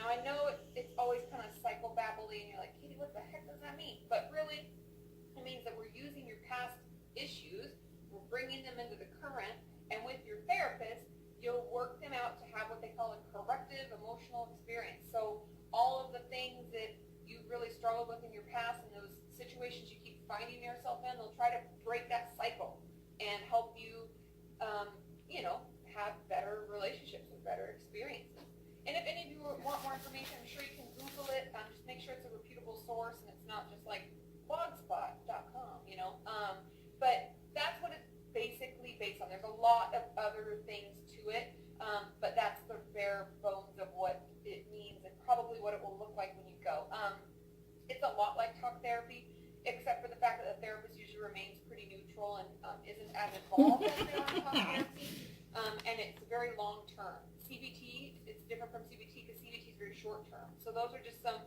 Now I know it's always kind of psychobabbly, and you're like, Katie, what the heck does that mean? But really, it means that we're using your past issues, we're bringing them into the current, and with your therapist, you'll work them out to have what they call a corrective emotional experience. So all of the things that you really struggled with in your past and those situations you keep finding yourself in, they'll try to break that cycle and help you, have better relationships and better experiences. And if any of you want more information, I'm sure you can Google it. Just make sure it's a reputable source and it's not just like blogspot.com. But that's what it's basically based on. There's a lot of other things to it, but that's the bare bones of what it means and probably what it will look like when you go. It's a lot like talk therapy, except for the fact that the therapist usually remains pretty neutral and isn't as involved as they are in talk therapy. And it's very long term. CBT, it's different from CBT because CBT is very short term. So those are just some,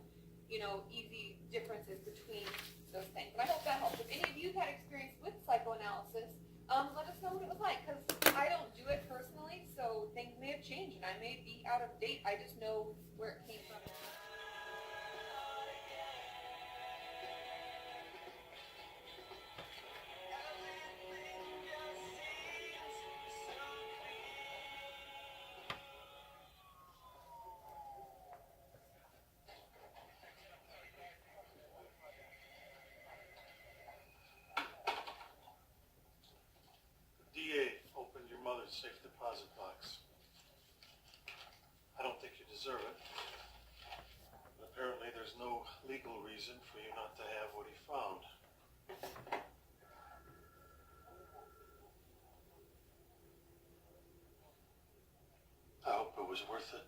easy differences between those things. And I hope that helps. If any of you had experience with psychoanalysis, let us know what it was like, because I don't do it personally, so things may have changed and I may be out of date. I just know where it came from. DA opened your mother's safe deposit box. I don't think you deserve it. But apparently there's no legal reason for you not to have what he found. I hope it was worth it.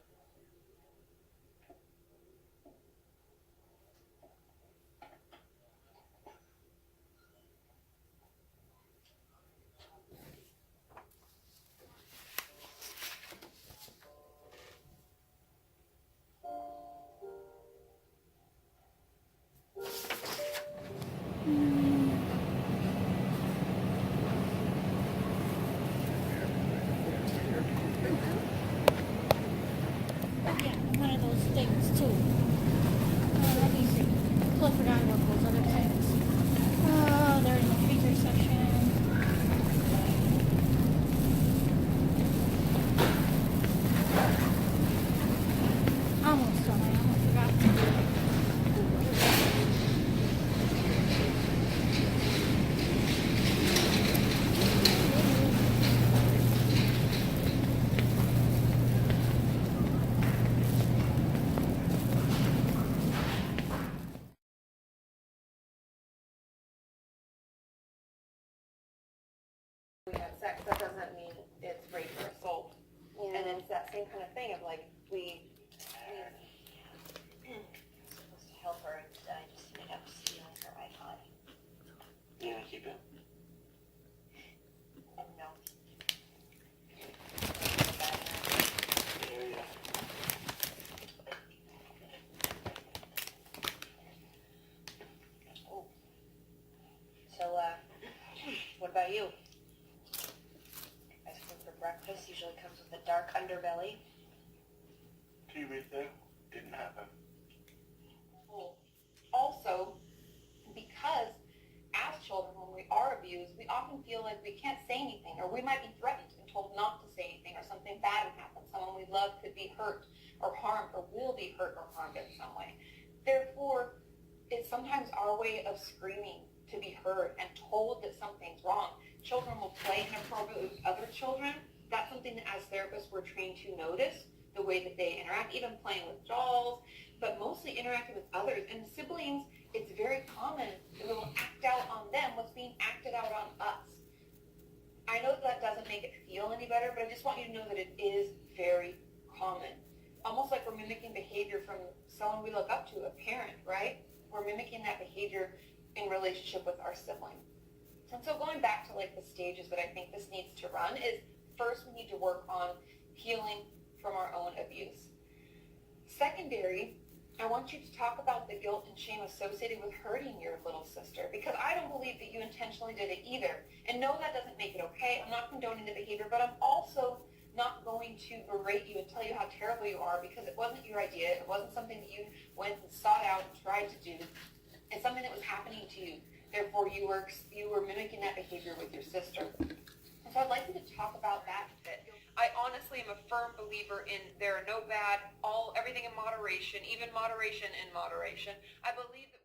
Yeah, one of those things too. Let me see. Totally forgot about those other things. They're in the freezer section. Almost done. I almost forgot. We have sex, that doesn't mean it's rape or assault. Yeah. And it's that same kind of thing of like, we Supposed to help her, and I just ended up stealing her iPod. You gonna keep it? No. Yeah. Oh. So, what about you? Ice cream for breakfast usually comes with a dark underbelly. TV thing didn't happen. also, because as children, when we are abused, we often feel like we can't say anything, or we might be threatened and told not to say anything, or something bad will happen. Someone we love could be hurt or harmed, or will be hurt or harmed in some way. Therefore, it's sometimes our way of screaming to be heard and told that something's wrong. Children will play inappropriately with other children. That's something that as therapists we're trained to notice, the way that they interact, even playing with dolls, but mostly interacting with others. And siblings, it's very common that we will act out on them what's being acted out on us. I know that doesn't make it feel any better, but I just want you to know that it is very common. Almost like we're mimicking behavior from someone we look up to, a parent, right? We're mimicking that behavior in relationship with our sibling. And so going back to like the stages that I think this needs to run is, first we need to work on healing from our own abuse. Secondary, I want you to talk about the guilt and shame associated with hurting your little sister, because I don't believe that you intentionally did it either. And no, that doesn't make it okay. I'm not condoning the behavior, but I'm also not going to berate you and tell you how terrible you are because it wasn't your idea. It wasn't something that you went and sought out and tried to do. It's something that was happening to you. Therefore, you were mimicking that behavior with your sister. And so I'd like you to talk about that a bit. I honestly am a firm believer in there are no bad, everything in moderation, even moderation in moderation. I believe that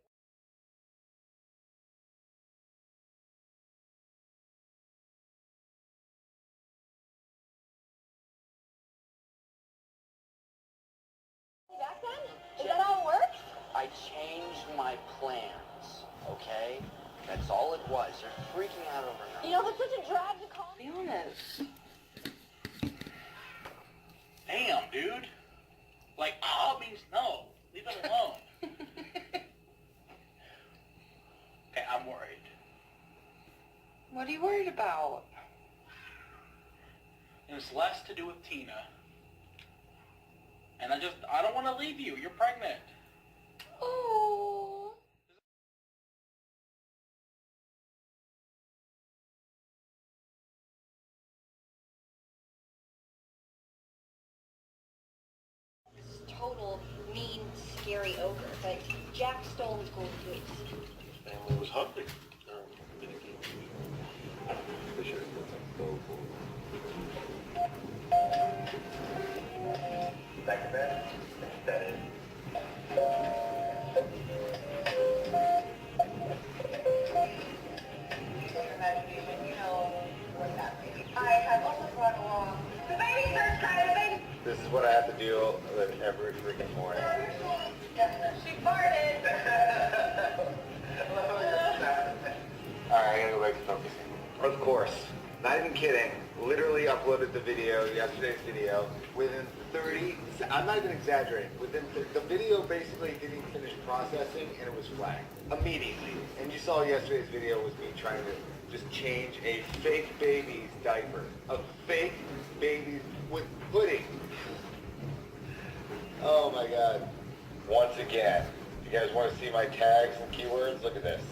Back then? Is that how it works? I changed my plans, okay? That's all it was. You're freaking out over You nothing. know, it's such a drag to call me honest. Damn, dude. Like, oh means no. Leave it alone. Okay, I'm worried. what are you worried about? And it's less to do with Tina. And I don't want to leave you. You're pregnant. Oh. Total mean, scary ogre, but Jack stole his gold twigs. Family was hungry during the video game. They should have put some gold. Back to bed? That is. Imagination, you know what's happening. I have also brought along the baby first kind of baby. This is what I have to deal with every freaking morning. She farted. Alright, I gotta go back to focusing. Of course. Not even kidding. Literally uploaded the video, yesterday's video, within 30, I'm not even exaggerating, the video basically didn't finish processing and it was flagged immediately. And you saw yesterday's video was me trying to just change a fake baby's diaper. A fake baby with pudding. Oh my God. Once again, you guys want to see my tags and keywords? Look at this.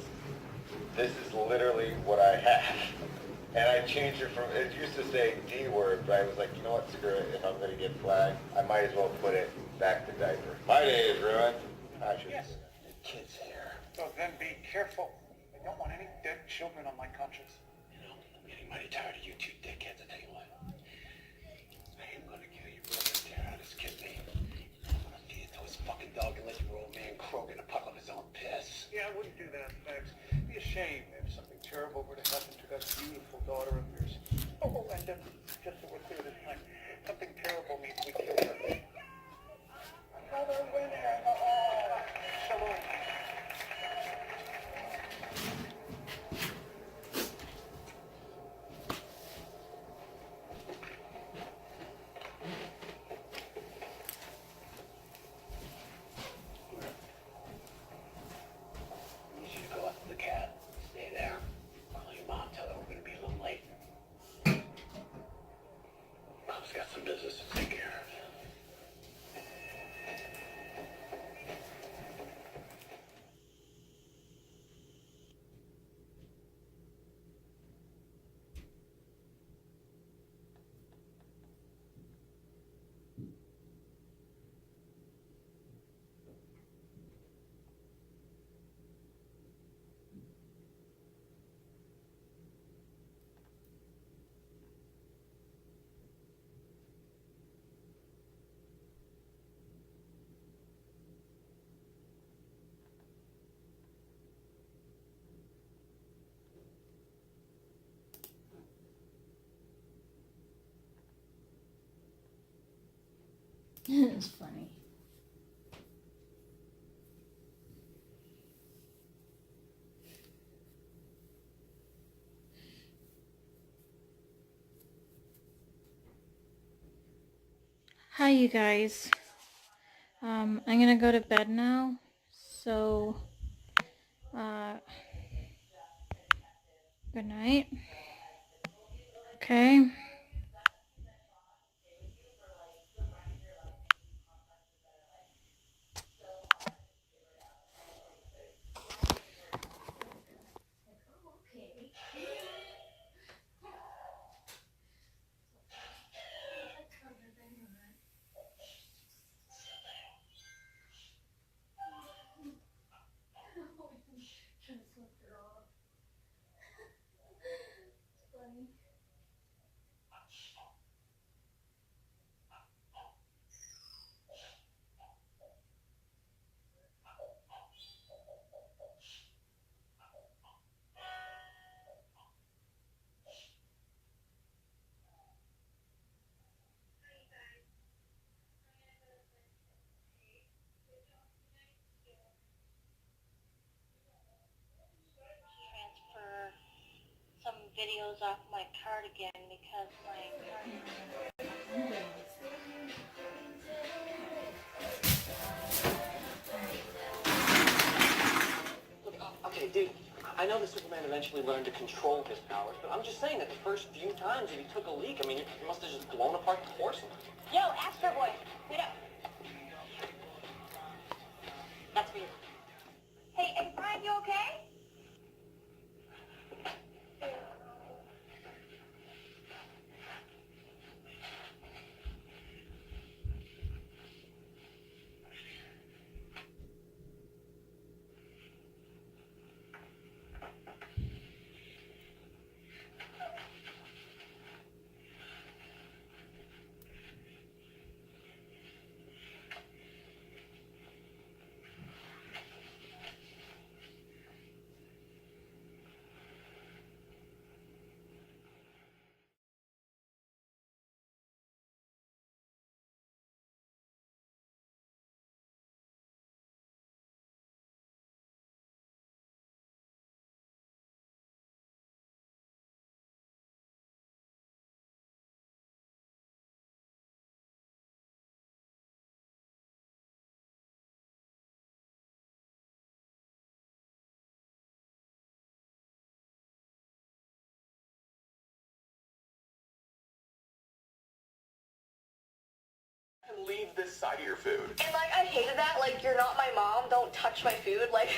This is literally what I have. And I changed it from, it used to say D word, but I was like, you know what, screw it. If I'm going to get flagged, I might as well put it back to diaper. My day is ruined. I should Yes. The kid's here. So then be careful. I don't want any dead children on my conscience. You know, I'm getting mighty tired of you two dickheads. I tell you what. I am gonna kill your brother and tear out his kidney. I'm gonna feed it to his fucking dog and let your old man croak in a puddle of his own piss. Yeah, I wouldn't do that, Max. It'd be a shame if something terrible were to happen to that beautiful daughter of yours. Oh, and just so we're clear this time, something terrible means we kill her. Another winner. Shalom. I need you to go after the cat. Stay there. Call your mom. Tell her we're gonna be a little late. Mom's got some business to take care of. It's funny. Hi, you guys. I'm gonna go to bed now. So, good night. Okay. videos off my cardigan because my cardigan... Look, okay, dude, I know that Superman eventually learned to control his powers, but I'm just saying that the first few times that he took a leak, I mean, he must have just blown apart the porcelain. Yo, Astro Boy, get up. That's for you. Hey, Brian, you okay? And leave this side of your food. And like, I hated that, like, you're not my mom, don't touch my food. Like,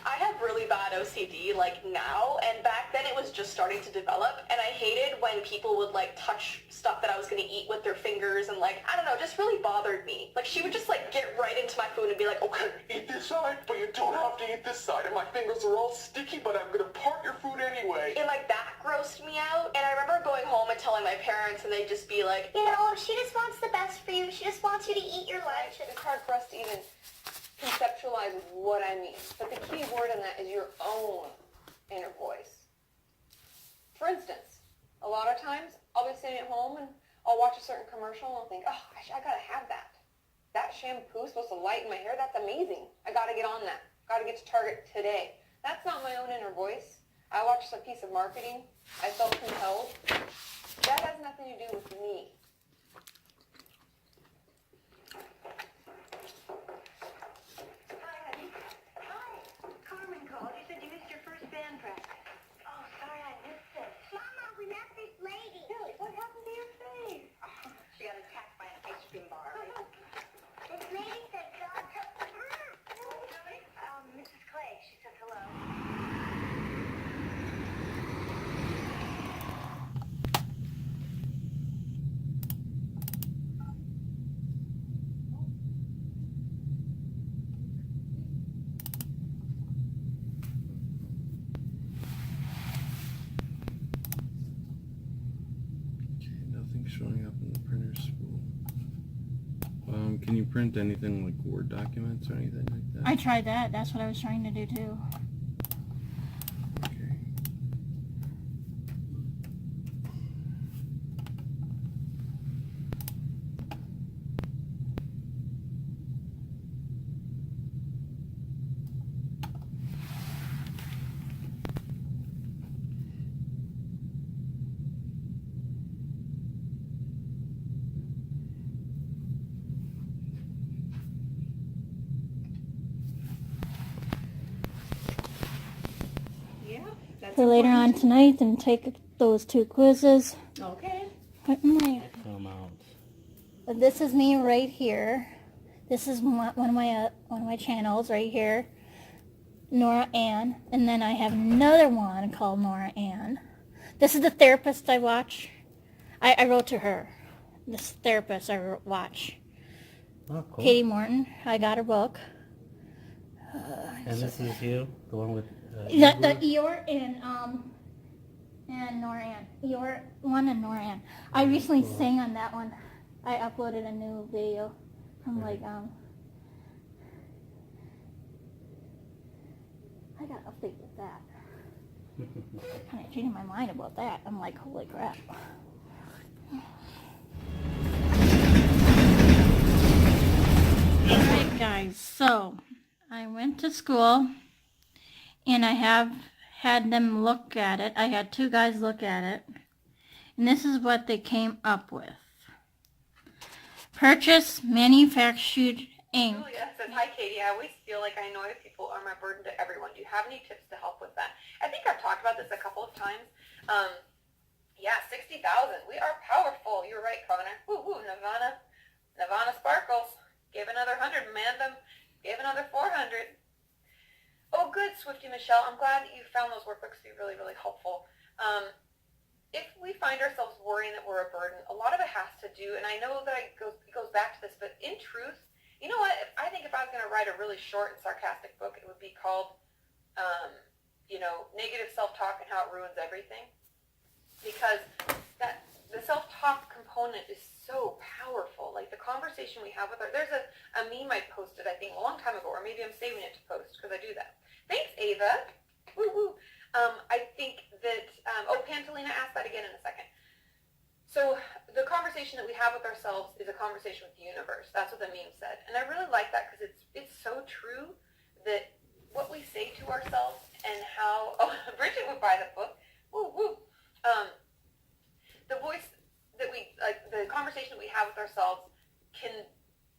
I have really bad OCD, like, now, and back then it was just starting to develop, and I hated when people would, like, touch stuff that I was gonna eat with their fingers, and, like, I don't know, just really bothered me. Like, she would just, like, get right into my food and be like, okay, Eat this side, but you don't have to eat this side, and my fingers are all sticky, but I'm gonna part your food anyway. and, like, that grossed me out. And I remember going home and telling my parents, and they'd just be like, You know, she just wants the best for you. She just wants you to eat your lunch. It's hard for us to even conceptualize what I mean. But the key word in that is your own inner voice. For instance, a lot of times I'll be sitting at home and I'll watch a certain commercial and I'll think, oh, I gotta have that. That shampoo's supposed to lighten my hair. That's amazing. I gotta get on that. Gotta get to Target today. That's not my own inner voice. I watched a piece of marketing. I felt compelled. That has nothing to do with me. Hi, honey. Hi. Carmen called. You said you missed your first band practice. Oh, sorry, I missed it. Mama, we met this lady. Really? What happened to your face? Oh, she got attacked by an ice cream bar. This lady said God took the Really? Mrs. Clay. She said hello. Okay, nothing's showing up in the printer spool. Can you print anything like Word documents or anything like that? I tried that. That's what I was trying to do too. Okay. For later on tonight, and take those 2 quizzes. Okay. Put my, Come out. this is me right here. This is one of my channels right here, Nora Ann, and then I have another one called Nora Ann. This is the therapist I watch. I wrote to her. This therapist I watch. Oh, cool. Katie Morton. I got her book. And this is you, the one with The Eeyore and Nora Ann. Eeyore one and Nora Ann. I recently sang on that one. I uploaded a new video from like I got to update with that. Kind of changing my mind about that. I'm like, holy crap. Alright guys, so I went to school and I have had them look at it. I had 2 guys look at it. And this is what they came up with. Purchase manufactured ink. Julia says, hi Katie, I always feel like I annoy people or I'm a burden to everyone. Do you have any tips to help with that? I think I've talked about this a couple of times. Yeah, 60,000. We are powerful. You're right, Connor. Woo woo, Nirvana Sparkles. Gave another 100, Mandem. Gave another 400. Oh good, Swifty Michelle. I'm glad that you found those workbooks to be really, really helpful. If we find ourselves worrying that we're a burden, a lot of it has to do, and I know that it goes back to this, but in truth, you know what? I think if I was going to write a really short and sarcastic book, it would be called, Negative Self-Talk and How It Ruins Everything. Because the self-talk component is so powerful. Like the conversation we have with there's a meme I posted, I think, a long time ago, or maybe I'm saving it to post because I do that. Thanks, Ava. Woo woo. I think that, Pantalina, asked that again in a second. So the conversation that we have with ourselves is a conversation with the universe. That's what the meme said. And I really like that because it's so true that what we say to ourselves and how, Bridget would buy the book. Woo woo. The voice that the conversation that we have with ourselves can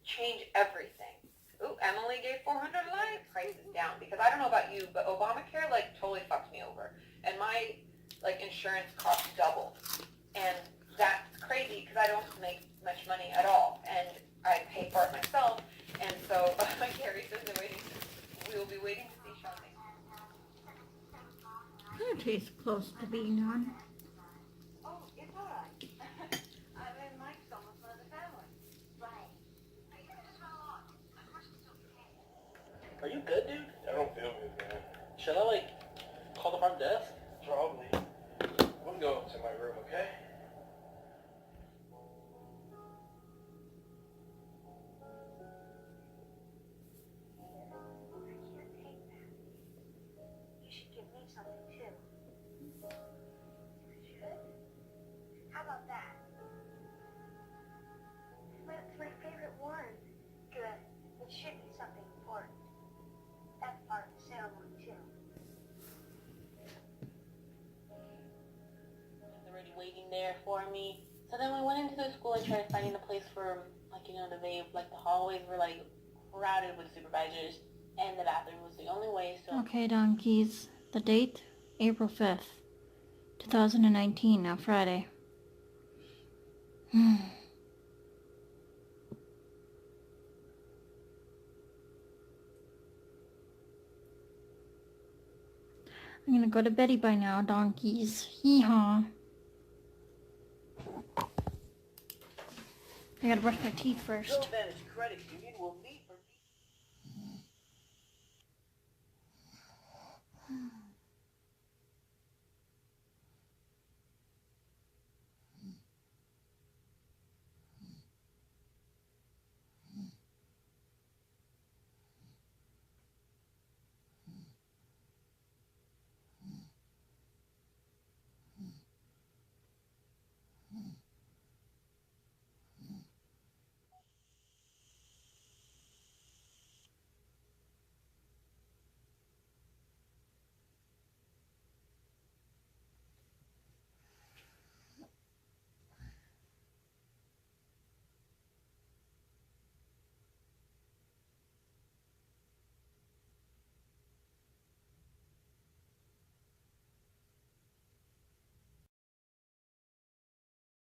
change everything. Ooh, Emily gave 400 likes. Prices down because I don't know about you, but Obamacare totally fucked me over, and my insurance cost doubled, and that's crazy because I don't make much money at all, and I pay for it myself, and so Gary says we will be waiting to see Shawnee. That tastes close to being on. Oh, it's all right. I mean, Mike's almost one of the family. Right. Are you good, dude? I don't feel good, man. Should I, call the front desk? Probably. I'm gonna go up to my room, okay? You should give me something too. Should? How about that? It's my favorite one. Good. It should be something important. That's part of the ceremony too. Already waiting there for me. So then we went into the school and tried finding a place for, the vape, the hallways were, crowded with supervisors, and the bathroom was the only way, so... Okay, donkeys. The date? April 5th, 2019, now Friday. I'm gonna go to Betty by now, donkeys. Hee-haw. I gotta brush my teeth first. Advantage Credit Union will meet or